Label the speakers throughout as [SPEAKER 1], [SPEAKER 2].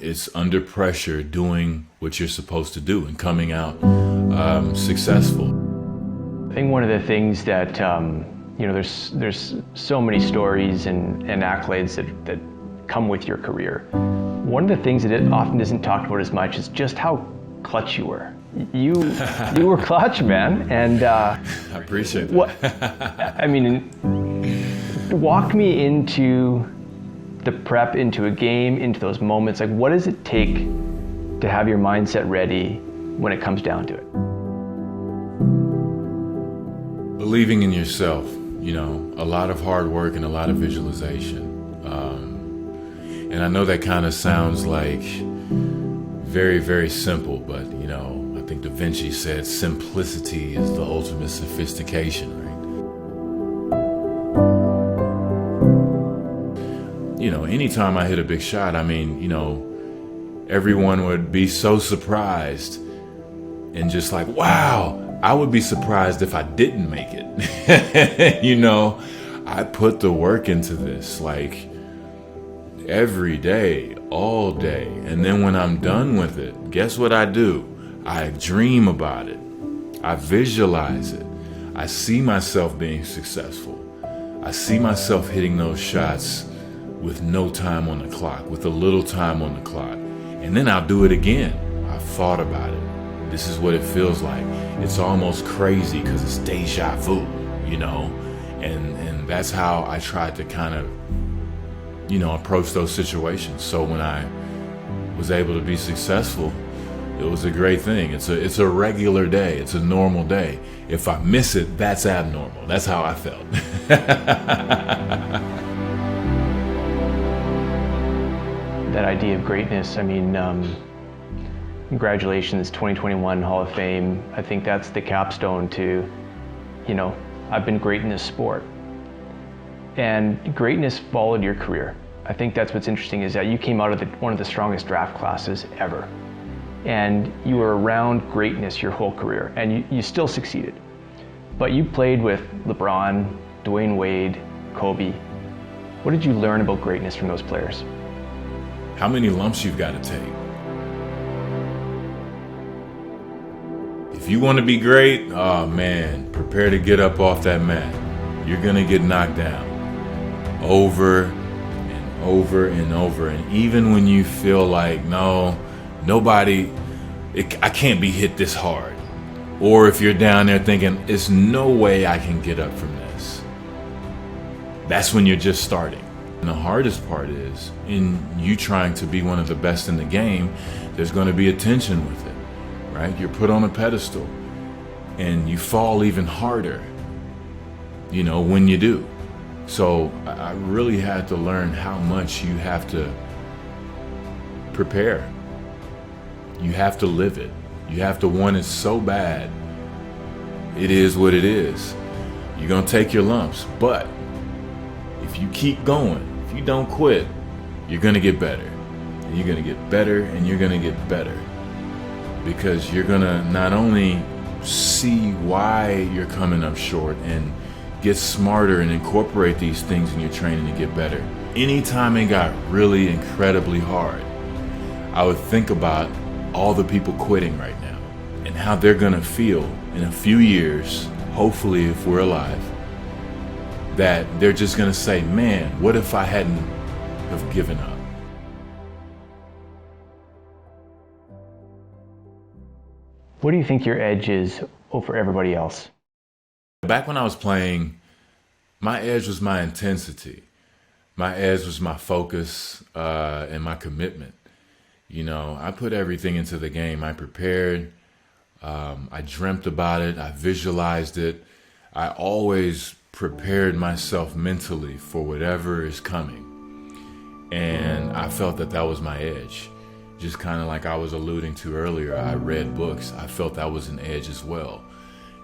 [SPEAKER 1] it's under pressure doing what you're supposed to do and coming out successful.
[SPEAKER 2] I think one of the things that, there's so many stories and accolades that come with your career. One of the things that it often isn't talked about as much is just how clutch you were. You were clutch, man, and
[SPEAKER 1] I appreciate that.
[SPEAKER 2] Walk me into the prep, into a game, into those moments. Like, what does it take to have your mindset ready when it comes down to it?
[SPEAKER 1] Believing in yourself, a lot of hard work and a lot of visualization. And I know that kind of sounds like very, very simple, but I think Da Vinci said simplicity is the ultimate sophistication, right? Anytime I hit a big shot, everyone would be so surprised and just like, wow. I would be surprised if I didn't make it. I put the work into this like every day, all day. And then when I'm done with it, guess what I do? I dream about it. I visualize it. I see myself being successful. I see myself hitting those shots with no time on the clock, with a little time on the clock. And then I'll do it again. I've thought about it. This is what it feels like. It's almost crazy because it's deja vu, and that's how I tried to kind of, approach those situations. So when I was able to be successful, it was a great thing. It's a regular day. It's a normal day. If I miss it, that's abnormal. That's how I felt.
[SPEAKER 2] That idea of greatness, congratulations, 2021 Hall of Fame. I think that's the capstone to, I've been great in this sport. And greatness followed your career. I think that's what's interesting is that you came out of one of the strongest draft classes ever. And you were around greatness your whole career, and you still succeeded. But you played with LeBron, Dwayne Wade, Kobe. What did you learn about greatness from those players?
[SPEAKER 1] How many lumps you've got to take. If you want to be great, oh man, prepare to get up off that mat. You're going to get knocked down over and over and over. And even when you feel like, I can't be hit this hard. Or if you're down there thinking, there's no way I can get up from this. That's when you're just starting. And the hardest part is, in you trying to be one of the best in the game, there's going to be a tension with it. Right? You're put on a pedestal and you fall even harder, when you do. So I really had to learn how much you have to prepare. You have to live it. You have to want it so bad. It is what it is. You're going to take your lumps, but if you keep going, if you don't quit, you're going to get better. And you're going to get better and you're going to get better. Because you're going to not only see why you're coming up short and get smarter and incorporate these things in your training to get better. Anytime it got really incredibly hard, I would think about all the people quitting right now and how they're going to feel in a few years, hopefully if we're alive, that they're just going to say, man, what if I hadn't have given up?
[SPEAKER 2] What do you think your edge is over everybody else?
[SPEAKER 1] Back when I was playing, my edge was my intensity. My edge was my focus and my commitment. I put everything into the game. I prepared. I dreamt about it. I visualized it. I always prepared myself mentally for whatever is coming. And I felt that was my edge. Just kind of like I was alluding to earlier, I read books. I felt that was an edge as well.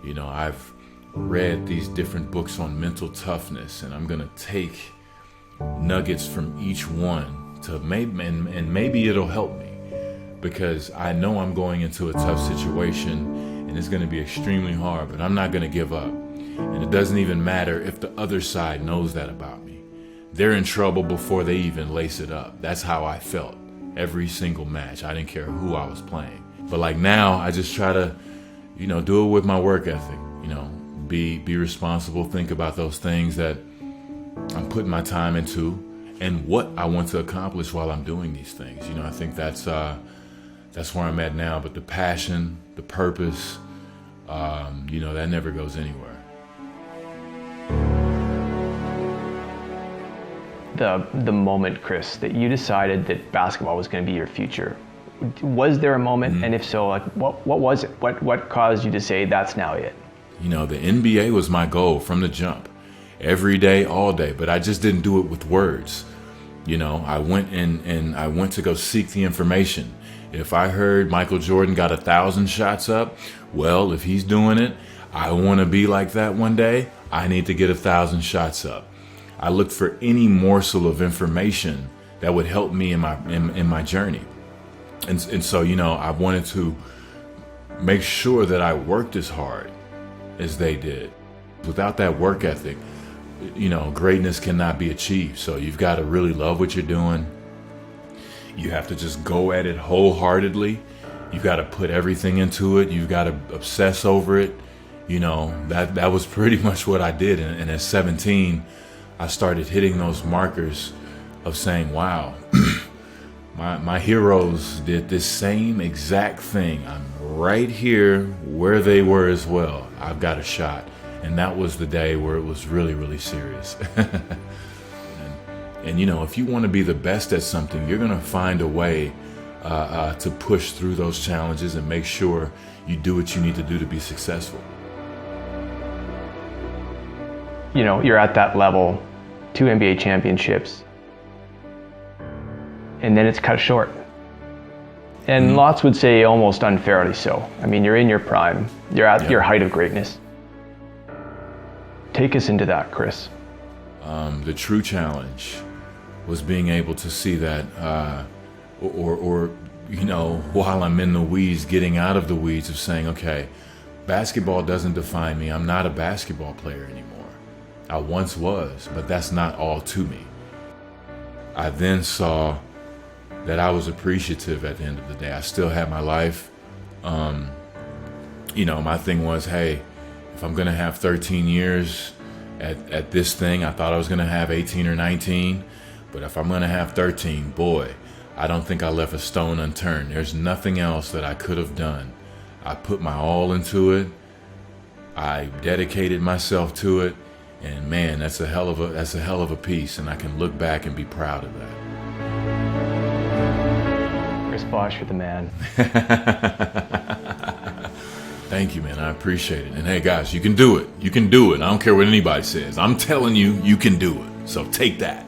[SPEAKER 1] I've read these different books on mental toughness, and I'm going to take nuggets from each one to maybe it'll help me, because I know I'm going into a tough situation and it's going to be extremely hard, but I'm not going to give up. And it doesn't even matter if the other side knows that about me. They're in trouble before they even lace it up. That's how I felt. every single match. I didn't care who I was playing. But like now, I just try to, do it with my work ethic. Be responsible. Think about those things that I'm putting my time into, and what I want to accomplish while I'm doing these things. I think that's where I'm at now. But the passion, the purpose, that never goes anywhere.
[SPEAKER 2] The moment, Chris, that you decided that basketball was going to be your future, was there a moment? And if so, like what was it? What caused you to say that's now it?
[SPEAKER 1] The NBA was my goal from the jump, every day, all day. But I just didn't do it with words. I went and I went to go seek the information. If I heard Michael Jordan got 1,000 shots up, well, if he's doing it, I want to be like that one day. I need to get 1,000 shots up. I looked for any morsel of information that would help me in my journey. And so, I wanted to make sure that I worked as hard as they did. Without that work ethic, greatness cannot be achieved. So you've got to really love what you're doing. You have to just go at it wholeheartedly. You've got to put everything into it. You've got to obsess over it. That was pretty much what I did. And at 17, I started hitting those markers of saying, wow, my heroes did this same exact thing. I'm right here where they were as well. I've got a shot. And that was the day where it was really, really serious. and if you want to be the best at something, you're going to find a way to push through those challenges and make sure you do what you need to do to be successful.
[SPEAKER 2] You're at that level, 2 NBA championships, and then it's cut short. And lots would say almost unfairly so. I mean, you're in your prime. You're at your height of greatness. Take us into that, Chris.
[SPEAKER 1] The true challenge was being able to see that, while I'm in the weeds, getting out of the weeds of saying, okay, basketball doesn't define me. I'm not a basketball player anymore. I once was, but that's not all to me. I then saw that I was appreciative at the end of the day. I still had my life. My thing was, hey, if I'm going to have 13 years at this thing, I thought I was going to have 18 or 19. But if I'm going to have 13, boy, I don't think I left a stone unturned. There's nothing else that I could have done. I put my all into it. I dedicated myself to it. And man, that's a hell of a piece. And I can look back and be proud of that.
[SPEAKER 2] Chris Bosh, you're the man.
[SPEAKER 1] Thank you, man. I appreciate it. And hey, guys, you can do it. You can do it. I don't care what anybody says. I'm telling you, you can do it. So take that.